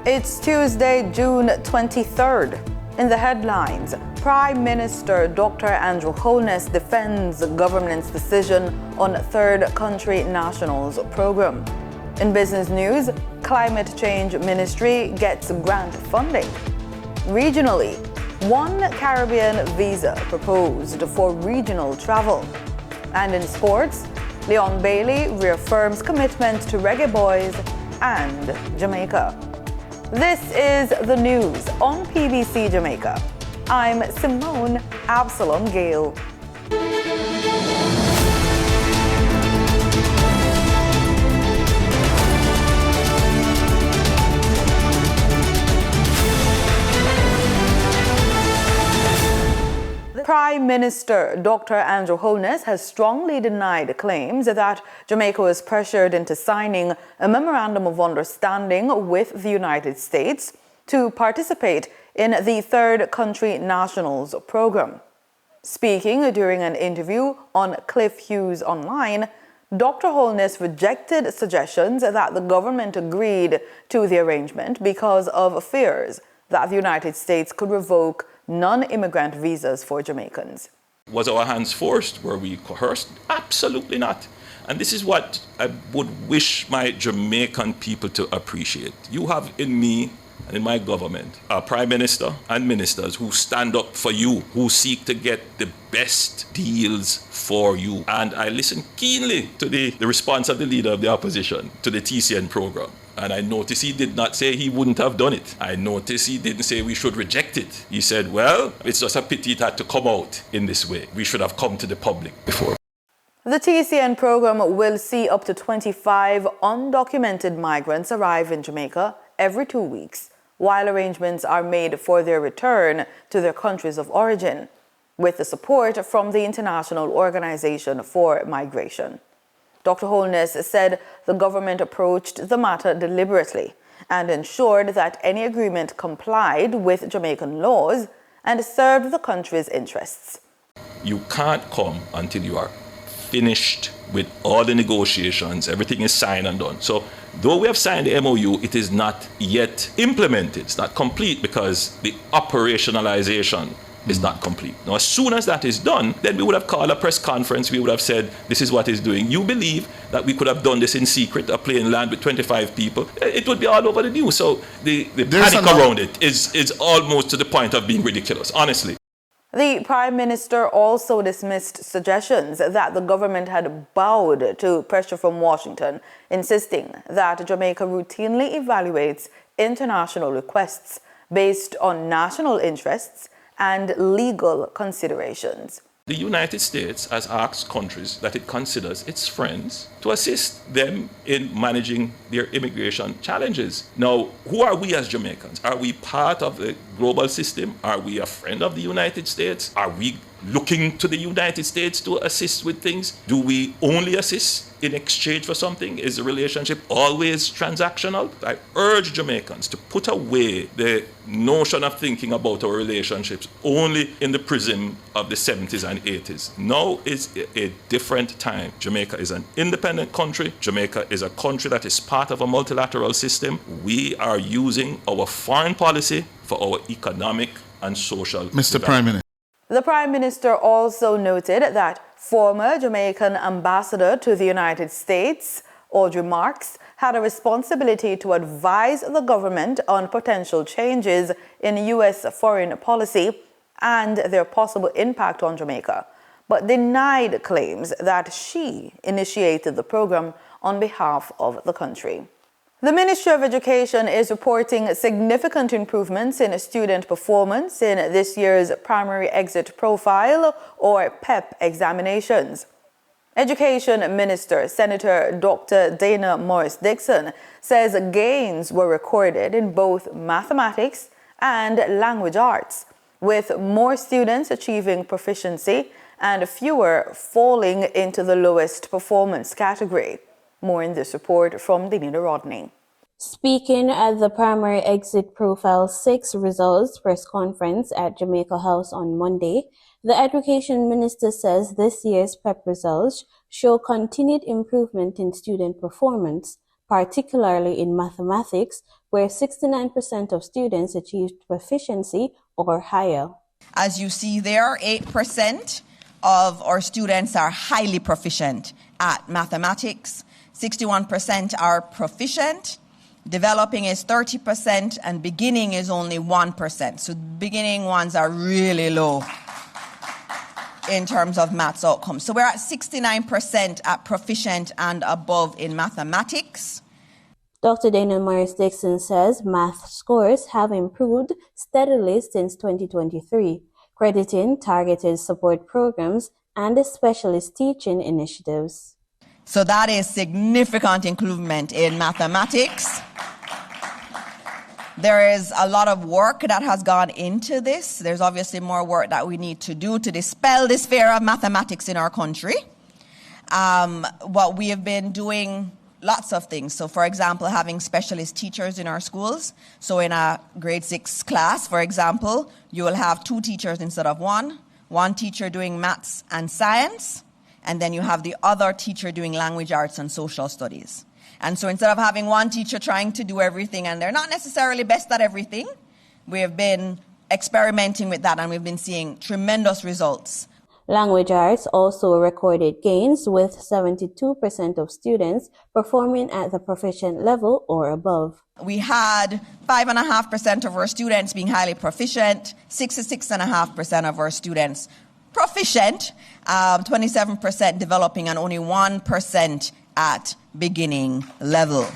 It's Tuesday, June 23rd. In the headlines, Prime Minister Dr. Andrew Holness defends the government's decision on third country nationals program. In business news, Climate Change Ministry gets grant funding. Regionally, one Caribbean visa proposed for regional travel. And in sports, Leon Bailey reaffirms commitment to reggae boys and Jamaica. This is the news on PBC Jamaica. I'm Simone Absalom Gale. Prime Minister Dr. Andrew Holness has strongly denied claims that Jamaica was pressured into signing a memorandum of understanding with the United States to participate in the third country nationals program. Speaking during an interview on Cliff Hughes Online, Dr. Holness rejected suggestions that the government agreed to the arrangement because of fears that the United States could revoke non-immigrant visas for Jamaicans. Was our hands forced? Were we coerced? Absolutely not. And this is what I would wish my Jamaican people to appreciate. You have in me and in my government a prime minister and ministers who stand up for you, who seek to get the best deals for you. And I listen keenly to the response of the leader of the opposition to the TCN program. And I noticed he did not say he wouldn't have done it. I noticed he didn't say we should reject it. He said, well, it's just a pity it had to come out in this way. We should have come to the public before. The TCN program will see up to 25 undocumented migrants arrive in Jamaica every 2 weeks, while arrangements are made for their return to their countries of origin, with the support from the International Organization for Migration. Dr. Holness said the government approached the matter deliberately and ensured that any agreement complied with Jamaican laws and served the country's interests. You can't come until you are finished with all the negotiations, everything is signed and done. So though we have signed the MOU, it is not yet implemented. It's not complete because the operationalization is not complete. Now, as soon as that is done, then we would have called a press conference. We would have said, this is what it's doing. You believe that we could have done this in secret, a plane land with 25 people. It would be all over the news. So the panic around it is almost to the point of being ridiculous, honestly. The Prime Minister also dismissed suggestions that the government had bowed to pressure from Washington, insisting that Jamaica routinely evaluates international requests based on national interests and legal considerations. The United States has asked countries that it considers its friends to assist them in managing their immigration challenges. Now, who are we as Jamaicans? Are we part of the global system? Are we a friend of the United States? Are we looking to the United States to assist with things? Do we only assist in exchange for something? Is the relationship always transactional? I urge Jamaicans to put away the notion of thinking about our relationships only in the prism of the 70s and 80s. Now is a different time. Jamaica is an independent country. Jamaica is a country that is part of a multilateral system. We are using our foreign policy for our economic and social Mr. Prime Minister. The Prime Minister also noted that former Jamaican ambassador to the United States, Audrey Marks, had a responsibility to advise the government on potential changes in U.S. foreign policy and their possible impact on Jamaica, but denied claims that she initiated the program on behalf of the country. The Ministry of Education is reporting significant improvements in student performance in this year's Primary Exit Profile, or PEP, examinations. Education Minister Senator Dr. Dana Morris-Dixon says gains were recorded in both mathematics and language arts, with more students achieving proficiency and fewer falling into the lowest performance category. More in this report from Denida Rodney. Speaking at the Primary Exit Profile 6 results press conference at Jamaica House on Monday, the Education Minister says this year's PEP results show continued improvement in student performance, particularly in mathematics, where 69% of students achieved proficiency or higher. As you see there, 8% of our students are highly proficient at mathematics, 61% are proficient, developing is 30%, and beginning is only 1%. So beginning ones are really low in terms of maths outcomes. So we're at 69% at proficient and above in mathematics. Dr. Dana Morris-Dixon says math scores have improved steadily since 2023, crediting targeted support programs and specialist teaching initiatives. So that is significant improvement in mathematics. There is a lot of work that has gone into this. There's obviously more work that we need to do to dispel this fear of mathematics in our country. What we have been doing lots of things. So, for example, having specialist teachers in our schools. So in a grade 6 class, for example, you will have 2 teachers instead of one teacher doing maths and science, and then you have the other teacher doing language arts and social studies. And so instead of having one teacher trying to do everything, and they're not necessarily best at everything, we have been experimenting with that, and we've been seeing tremendous results. Language arts also recorded gains, with 72% of students performing at the proficient level or above. We had 5.5% of our students being highly proficient, 66.5% of our students proficient, 27% developing, and only 1% at beginning level.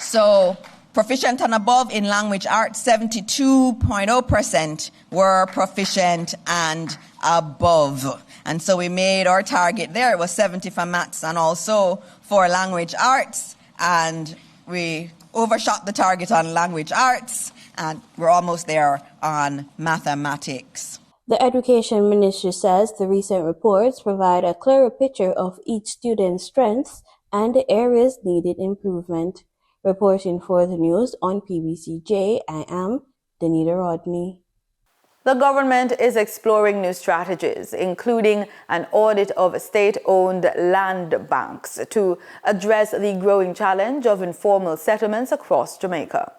So proficient and above in language arts, 72.0% were proficient and above. And so we made our target there. It was 70 for maths and also for language arts. And we overshot the target on language arts, and we're almost there on mathematics. The Education Ministry says the recent reports provide a clearer picture of each student's strengths and the areas needed improvement. Reporting for the news on PBCJ, I am Danita Rodney. The government is exploring new strategies, including an audit of state-owned land banks to address the growing challenge of informal settlements across Jamaica.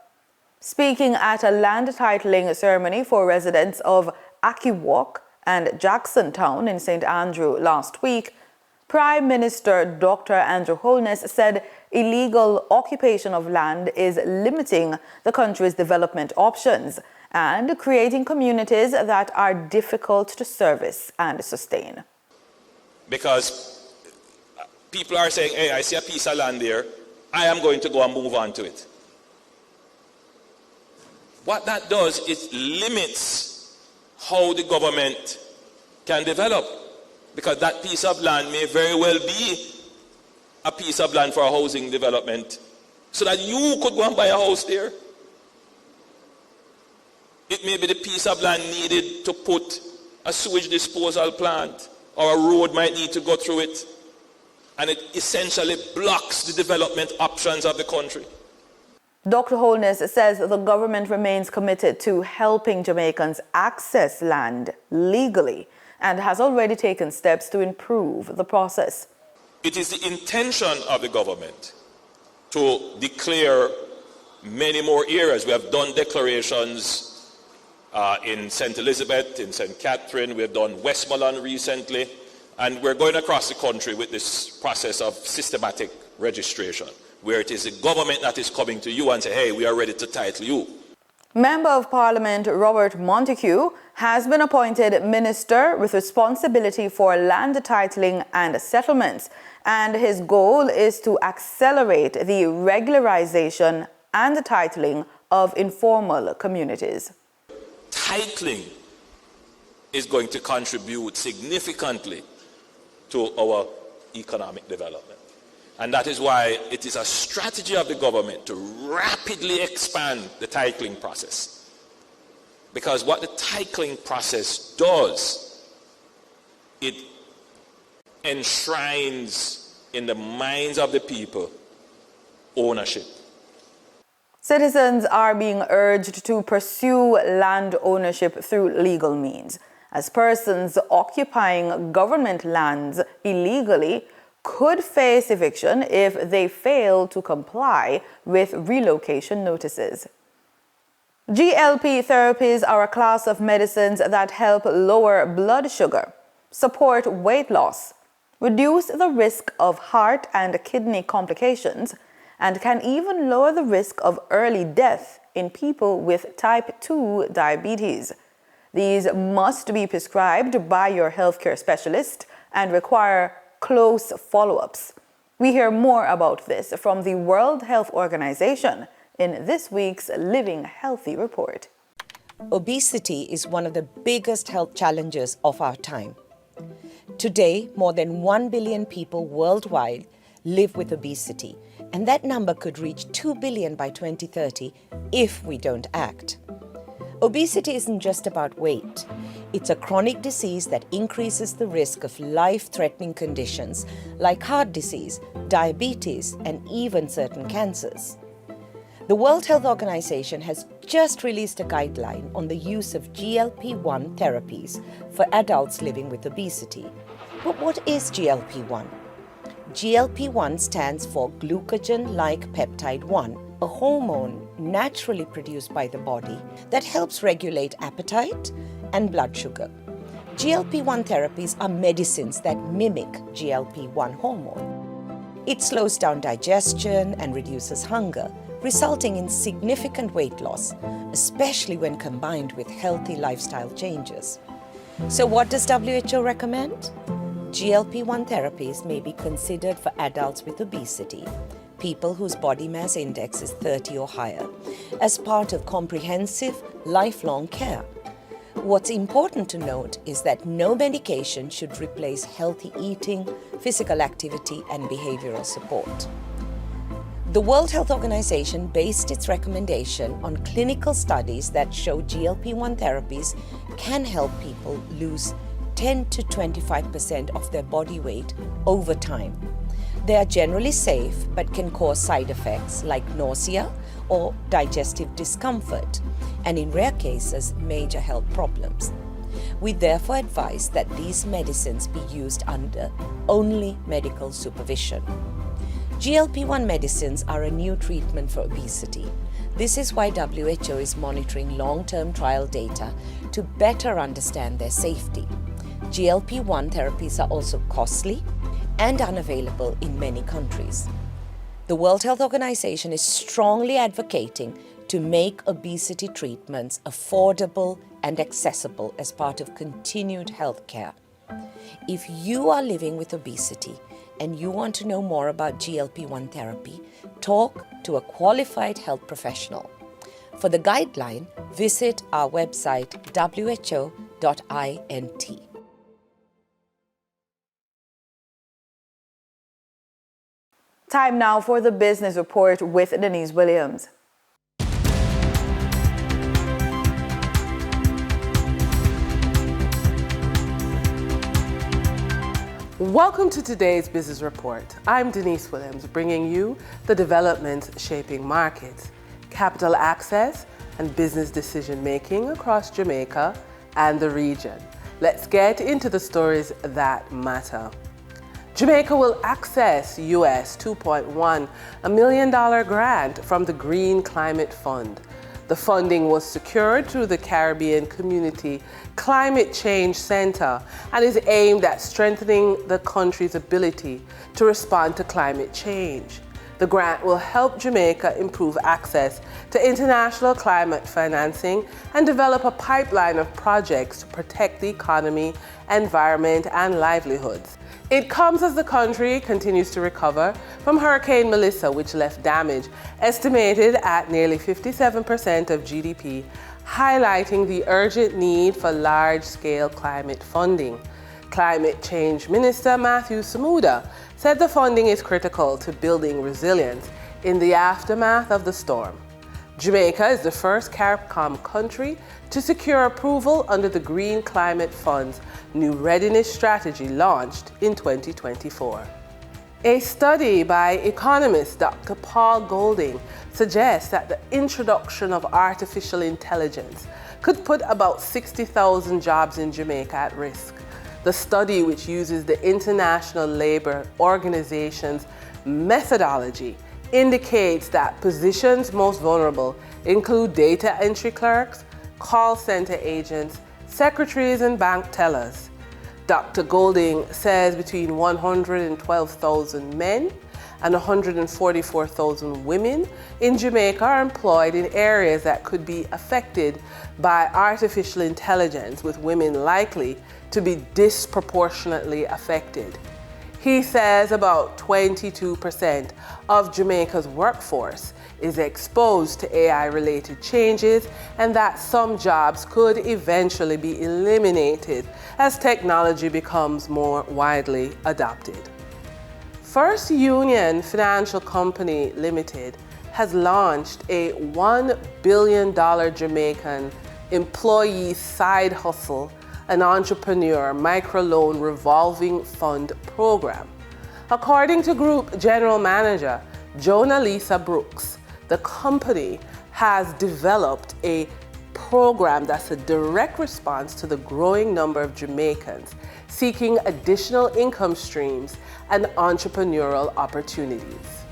Speaking at a land titling ceremony for residents of Akiwok and Jackson Town in St. Andrew last week, Prime Minister Dr. Andrew Holness said illegal occupation of land is limiting the country's development options and creating communities that are difficult to service and sustain. Because people are saying, hey, I see a piece of land there, I am going to go and move on to it. What that does is limits how the government can develop, because that piece of land may very well be a piece of land for a housing development, so that you could go and buy a house there. It may be the piece of land needed to put a sewage disposal plant, or a road might need to go through it, and it essentially blocks the development options of the country. Dr. Holness says the government remains committed to helping Jamaicans access land legally and has already taken steps to improve the process. It is the intention of the government to declare many more areas. We have done declarations in St. Elizabeth, in St. Catherine, we have done Westmoreland recently, and we're going across the country with this process of systematic registration, where it is the government that is coming to you and say, hey, we are ready to title you. Member of Parliament Robert Montague has been appointed Minister with responsibility for land titling and settlements, and his goal is to accelerate the regularization and titling of informal communities. Titling is going to contribute significantly to our economic development. And that is why it is a strategy of the government to rapidly expand the titling process. Because what the titling process does, it enshrines in the minds of the people ownership. Citizens are being urged to pursue land ownership through legal means, as persons occupying government lands illegally could face eviction if they fail to comply with relocation notices. GLP therapies are a class of medicines that help lower blood sugar, support weight loss, reduce the risk of heart and kidney complications, and can even lower the risk of early death in people with type 2 diabetes. These must be prescribed by your healthcare specialist and require close follow-ups. We hear more about this from the World Health Organization in this week's Living Healthy report. Obesity is one of the biggest health challenges of our time. Today, more than 1 billion people worldwide live with obesity, and that number could reach 2 billion by 2030 if we don't act. Obesity isn't just about weight. It's a chronic disease that increases the risk of life-threatening conditions like heart disease, diabetes, and even certain cancers. The World Health Organization has just released a guideline on the use of GLP-1 therapies for adults living with obesity. But what is GLP-1? GLP-1 stands for glucagon-like peptide 1, a hormone naturally produced by the body that helps regulate appetite and blood sugar. GLP-1 therapies are medicines that mimic GLP-1 hormone. It slows down digestion and reduces hunger, resulting in significant weight loss, especially when combined with healthy lifestyle changes. So what does WHO recommend? GLP-1 therapies may be considered for adults with obesity, people whose body mass index is 30 or higher, as part of comprehensive, lifelong care. What's important to note is that no medication should replace healthy eating, physical activity, and behavioral support. The World Health Organization based its recommendation on clinical studies that show GLP-1 therapies can help people lose 10 to 25% of their body weight over time. They are generally safe but can cause side effects like nausea or digestive discomfort, and in rare cases, major health problems. We therefore advise that these medicines be used under only medical supervision. GLP-1 medicines are a new treatment for obesity. This is why WHO is monitoring long-term trial data to better understand their safety. GLP-1 therapies are also costly and unavailable in many countries. The World Health Organization is strongly advocating to make obesity treatments affordable and accessible as part of continued health care. If you are living with obesity and you want to know more about GLP-1 therapy, talk to a qualified health professional. For the guideline, visit our website who.int. Time now for the business report with Denise Williams. Welcome to today's business report. I'm Denise Williams, bringing you the developments shaping markets, capital access, and business decision-making across Jamaica and the region. Let's get into the stories that matter. Jamaica will access US $2.1 million grant from the Green Climate Fund. The funding was secured through the Caribbean Community Climate Change Center and is aimed at strengthening the country's ability to respond to climate change. The grant will help Jamaica improve access to international climate financing and develop a pipeline of projects to protect the economy, environment, and livelihoods. It comes as the country continues to recover from Hurricane Melissa, which left damage estimated at nearly 57% of GDP, highlighting the urgent need for large-scale climate funding. Climate Change Minister Matthew Samuda said the funding is critical to building resilience in the aftermath of the storm. Jamaica is the first CARICOM country to secure approval under the Green Climate Fund's new readiness strategy launched in 2024. A study by economist Dr. Paul Golding suggests that the introduction of artificial intelligence could put about 60,000 jobs in Jamaica at risk. The study, which uses the International Labour Organization's methodology, indicates that positions most vulnerable include data entry clerks, call center agents, secretaries, and bank tellers. Dr. Golding says between 112,000 men and 144,000 women in Jamaica are employed in areas that could be affected by artificial intelligence, with women likely to be disproportionately affected. He says about 22% of Jamaica's workforce is exposed to AI-related changes, and that some jobs could eventually be eliminated as technology becomes more widely adopted. First Union Financial Company Limited has launched a $1 billion Jamaican employee side hustle and entrepreneur microloan revolving fund program. According to Group General Manager Jonah Lisa Brooks, the company has developed a program that's a direct response to the growing number of Jamaicans seeking additional income streams and entrepreneurial opportunities.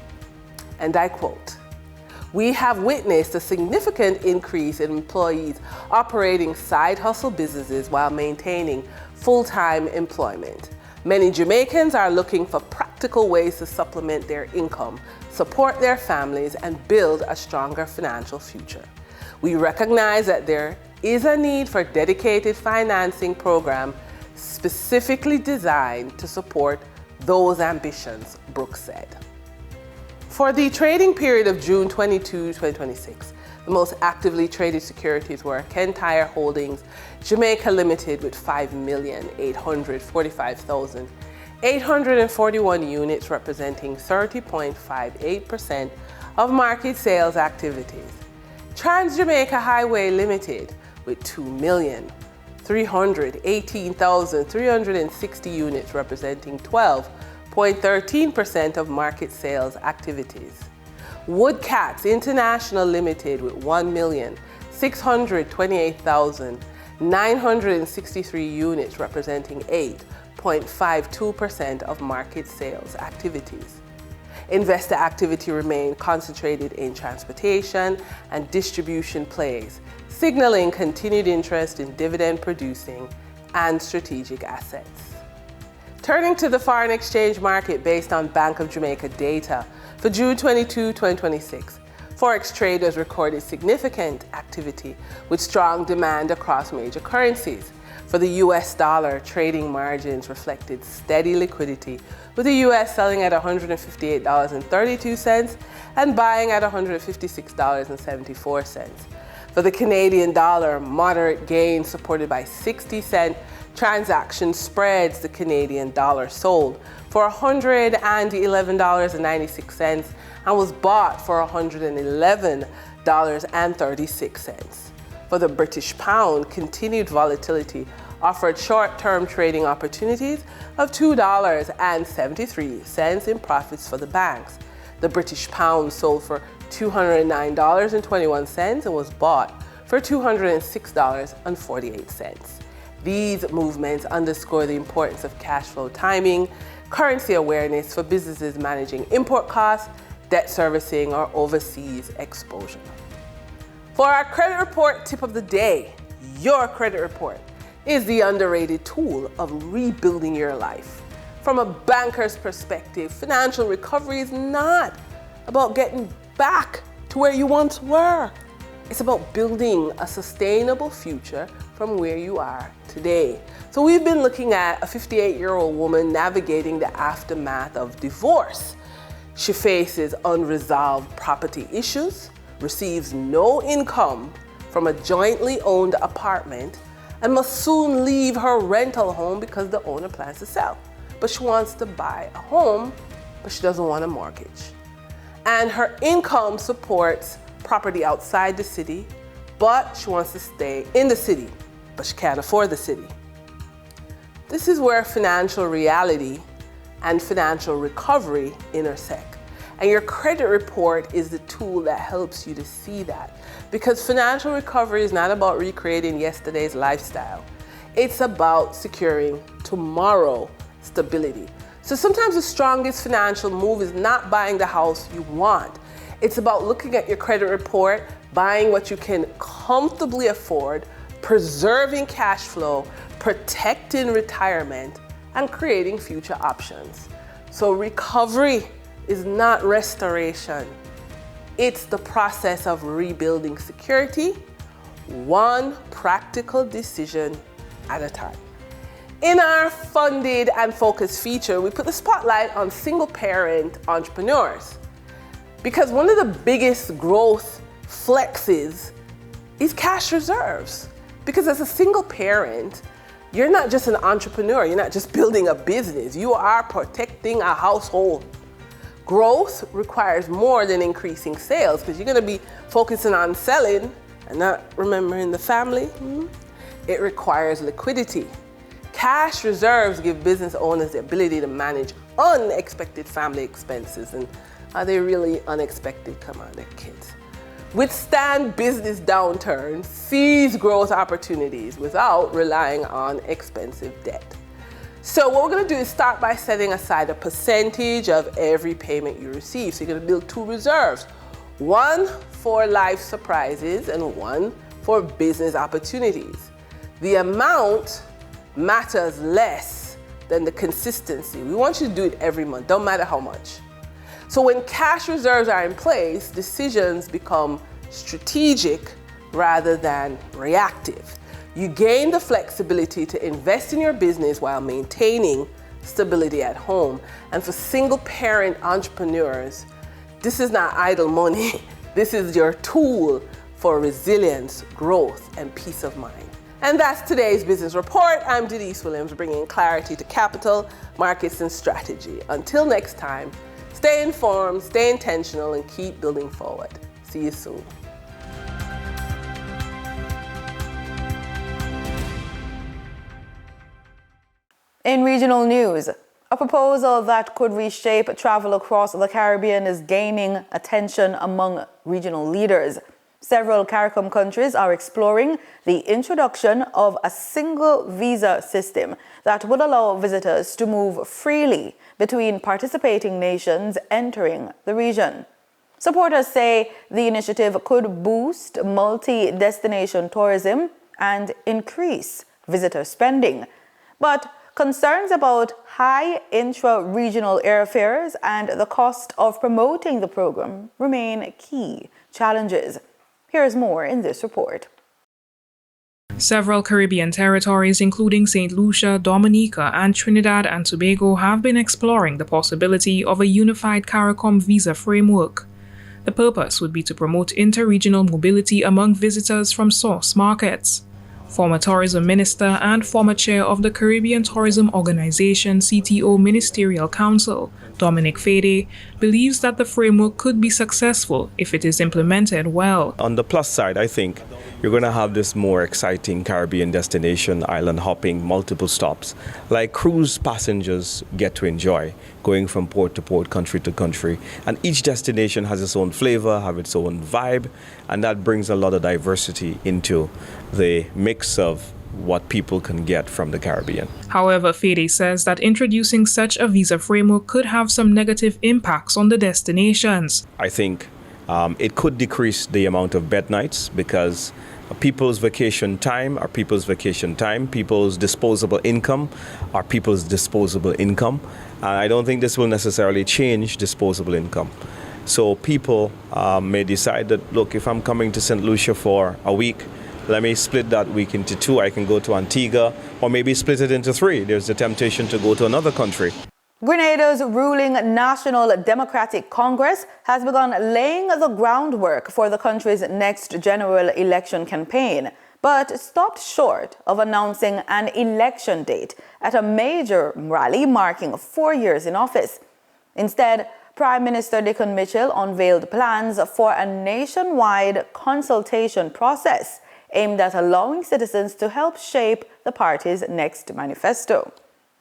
And I quote, "We have witnessed a significant increase in employees operating side hustle businesses while maintaining full-time employment. Many Jamaicans are looking for practical ways to supplement their income, support their families, and build a stronger financial future. We recognize that there is a need for a dedicated financing program specifically designed to support those ambitions," Brooks said. For the trading period of June 22, 2026, the most actively traded securities were Kentire Holdings Jamaica Limited with 5,845,841 units, representing 30.58% of market sales activities. Trans-Jamaica Highway Limited with 2,318,360 units, representing 12.13% of market sales activities. Woodcats International Limited with 1,628,963 units, representing 8.52% of market sales activities. Investor activity remained concentrated in transportation and distribution plays, signaling continued interest in dividend-producing and strategic assets. Turning to the foreign exchange market based on Bank of Jamaica data, for June 22, 2026, Forex traders recorded significant activity with strong demand across major currencies. For the US dollar, trading margins reflected steady liquidity, with the US selling at $158.32 and buying at $156.74. For the Canadian dollar, moderate gains supported by 60-cent transaction spreads. The Canadian dollar sold for $111.96 and was bought for $111.36. For the British pound, continued volatility offered short-term trading opportunities of $2.73 in profits for the banks. The British pound sold for $209.21 and was bought for $206.48. These movements underscore the importance of cash flow timing, currency awareness for businesses managing import costs, debt servicing, or overseas exposure. For our credit report tip of the day, your credit report is the underrated tool of rebuilding your life. From a banker's perspective, financial recovery is not about getting back to where you once were. It's about building a sustainable future from where you are today. So we've been looking at a 58-year-old woman navigating the aftermath of divorce. She faces unresolved property issues, receives no income from a jointly owned apartment, and must soon leave her rental home because the owner plans to sell. But she wants to buy a home, but she doesn't want a mortgage. And her income supports property outside the city, but she wants to stay in the city, but she can't afford the city. This is where financial reality and financial recovery intersect. And your credit report is the tool that helps you to see that. Because financial recovery is not about recreating yesterday's lifestyle. It's about securing tomorrow stability. So sometimes the strongest financial move is not buying the house you want. It's about looking at your credit report, buying what you can comfortably afford, preserving cash flow, protecting retirement, and creating future options. So recovery is not restoration. It's the process of rebuilding security, one practical decision at a time. In our funded and focused feature, we put the spotlight on single-parent entrepreneurs because one of the biggest growth flexes is cash reserves. Because as a single parent, you're not just an entrepreneur, you're not just building a business, you are protecting a household. Growth requires more than increasing sales because you're going to be focusing on selling and not remembering the family. It requires liquidity. Cash reserves give business owners the ability to manage unexpected family expenses. And are they really unexpected? Come on, they're kids. Withstand business downturns, seize growth opportunities without relying on expensive debt. So what we're going to do is start by setting aside a percentage of every payment you receive. So you're going to build two reserves, one for life surprises and one for business opportunities. The amount matters less than the consistency. We want you to do it every month, don't matter how much. So when cash reserves are in place, decisions become strategic rather than reactive. You gain the flexibility to invest in your business while maintaining stability at home. And for single parent entrepreneurs, this is not idle money. This is your tool for resilience, growth, and peace of mind. And that's today's business report. I'm Denise Williams, bringing clarity to capital, markets, and strategy. Until next time, stay informed, stay intentional, and keep building forward. See you soon. In regional news, a proposal that could reshape travel across the Caribbean is gaining attention among regional leaders. Several CARICOM countries are exploring the introduction of a single visa system that would allow visitors to move freely between participating nations entering the region. Supporters say the initiative could boost multi-destination tourism and increase visitor spending. But concerns about high intra-regional airfares and the cost of promoting the program remain key challenges. Here's more in this report. Several Caribbean territories, including St. Lucia, Dominica, and Trinidad and Tobago, have been exploring the possibility of a unified CARICOM visa framework. The purpose would be to promote interregional mobility among visitors from source markets. Former Tourism Minister and former chair of the Caribbean Tourism Organization CTO Ministerial Council, Dominic Fede, believes that the framework could be successful if it is implemented well. On the plus side, I think you're going to have this more exciting Caribbean destination, island hopping, multiple stops, like cruise passengers get to enjoy, going from port to port, country to country. And each destination has its own flavor, have its own vibe, and that brings a lot of diversity into the mix of what people can get from the Caribbean. However, Fede says that introducing such a visa framework could have some negative impacts on the destinations. I think it could decrease the amount of bed nights because people's vacation time are people's vacation time, people's disposable income are people's disposable income. And I don't think this will necessarily change disposable income. So people may decide that, look, if I'm coming to St. Lucia for a week, let me split that week into two. I can go to Antigua, or maybe split it into three. There's the temptation to go to another country. Grenada's ruling National Democratic Congress has begun laying the groundwork for the country's next general election campaign, but stopped short of announcing an election date at a major rally marking 4 years in office. Instead, Prime Minister Dickon Mitchell unveiled plans for a nationwide consultation process aimed at allowing citizens to help shape the party's next manifesto.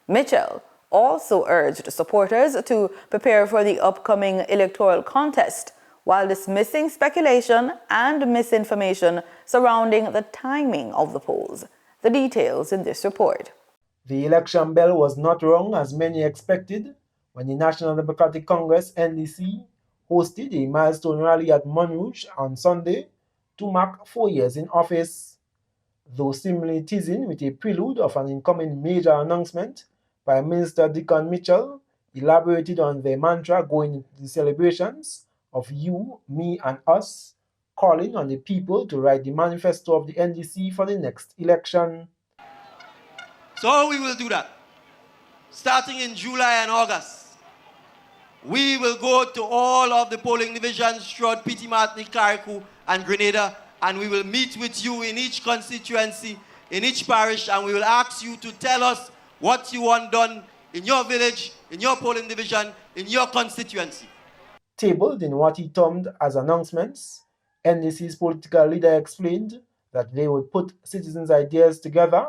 Mitchell also urged supporters to prepare for the upcoming electoral contest while dismissing speculation and misinformation surrounding the timing of the polls. The details in this report. The election bell was not rung as many expected when the National Democratic Congress (NDC) hosted a milestone rally at Montrouge on Sunday to mark 4 years in office. Though seemingly teasing with a prelude of an incoming major announcement, Prime Minister Dickon Mitchell elaborated on their mantra going into the celebrations of you, me and us, calling on the people to write the manifesto of the NDC for the next election. So how we will do that? Starting in July and August, we will go to all of the polling divisions throughout Petit Martinique, Carriacou and Grenada, and we will meet with you in each constituency, in each parish, and we will ask you to tell us what you want done in your village, in your polling division, in your constituency. Tabled in what he termed as announcements, NDC's political leader explained that they would put citizens' ideas together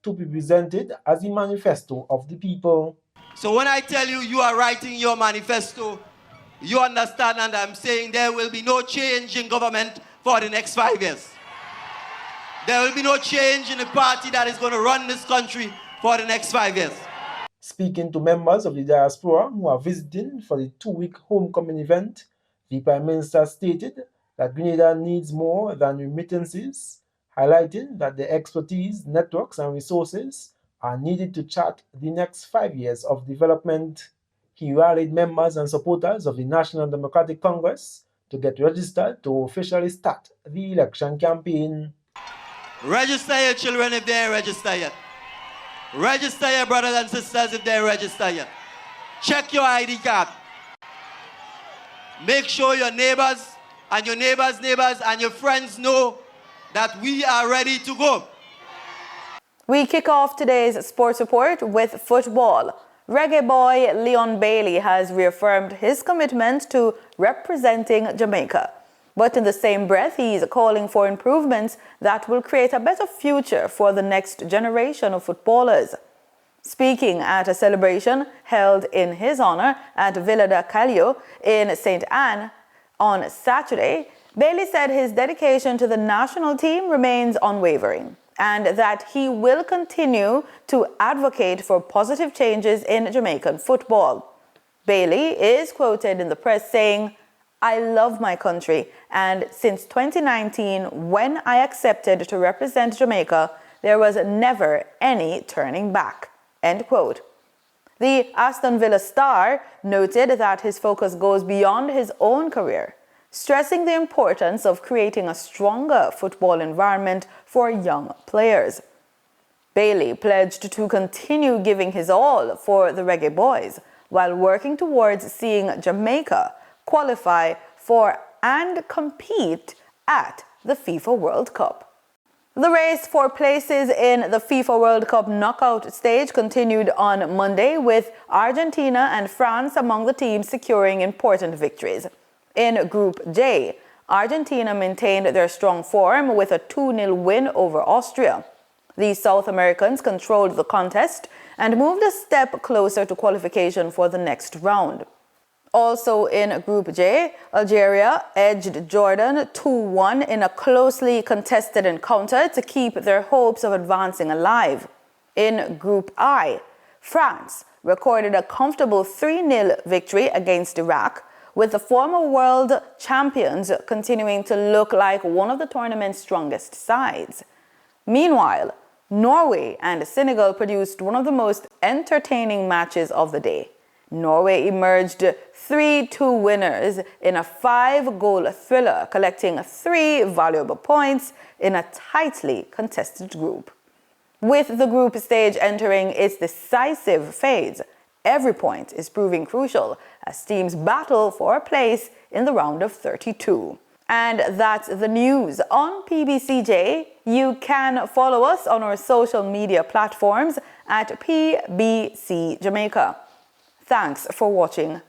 to be presented as the manifesto of the people. So when I tell you you are writing your manifesto, you understand, and I'm saying there will be no change in government for the next 5 years. There will be no change in the party that is going to run this country for the next 5 years. Speaking to members of the diaspora who are visiting for the 2-week homecoming event, the Prime Minister stated that Grenada needs more than remittances, highlighting that the expertise, networks and resources are needed to chart the next 5 years of development. He rallied members and supporters of the National Democratic Congress to get registered to officially start the election campaign. Register your children if they ain't registered yet. Register your brothers and sisters if they're registered yet. Check your ID card. Make sure your neighbors and your neighbors' neighbors and your friends know that we are ready to go. We kick off today's sports report with football. Reggae boy Leon Bailey has reaffirmed his commitment to representing Jamaica. But in the same breath, he is calling for improvements that will create a better future for the next generation of footballers. Speaking at a celebration held in his honor at Villa da Callio in St. Anne on Saturday, Bailey said his dedication to the national team remains unwavering and that he will continue to advocate for positive changes in Jamaican football. Bailey is quoted in the press saying, "I love my country, and since 2019, when I accepted to represent Jamaica, there was never any turning back." End quote. The Aston Villa star noted that his focus goes beyond his own career, stressing the importance of creating a stronger football environment for young players. Bailey pledged to continue giving his all for the Reggae Boys while working towards seeing Jamaica qualify for and compete at the FIFA World Cup. The race for places in the FIFA World Cup knockout stage continued on Monday, with Argentina and France among the teams securing important victories. In Group J, Argentina maintained their strong form with a 2-0 win over Austria. The South Americans controlled the contest and moved a step closer to qualification for the next round. Also in Group J, Algeria edged Jordan 2-1 in a closely contested encounter to keep their hopes of advancing alive. In Group I, France recorded a comfortable 3-0 victory against Iraq, with the former world champions continuing to look like one of the tournament's strongest sides. Meanwhile, Norway and Senegal produced one of the most entertaining matches of the day. Norway emerged 3-2 winners in a 5-goal thriller, collecting 3 valuable points in a tightly contested group. With the group stage entering its decisive phase, every point is proving crucial as teams battle for a place in the round of 32. And that's the news on PBCJ. You can follow us on our social media platforms at PBCJamaica. Thanks for watching.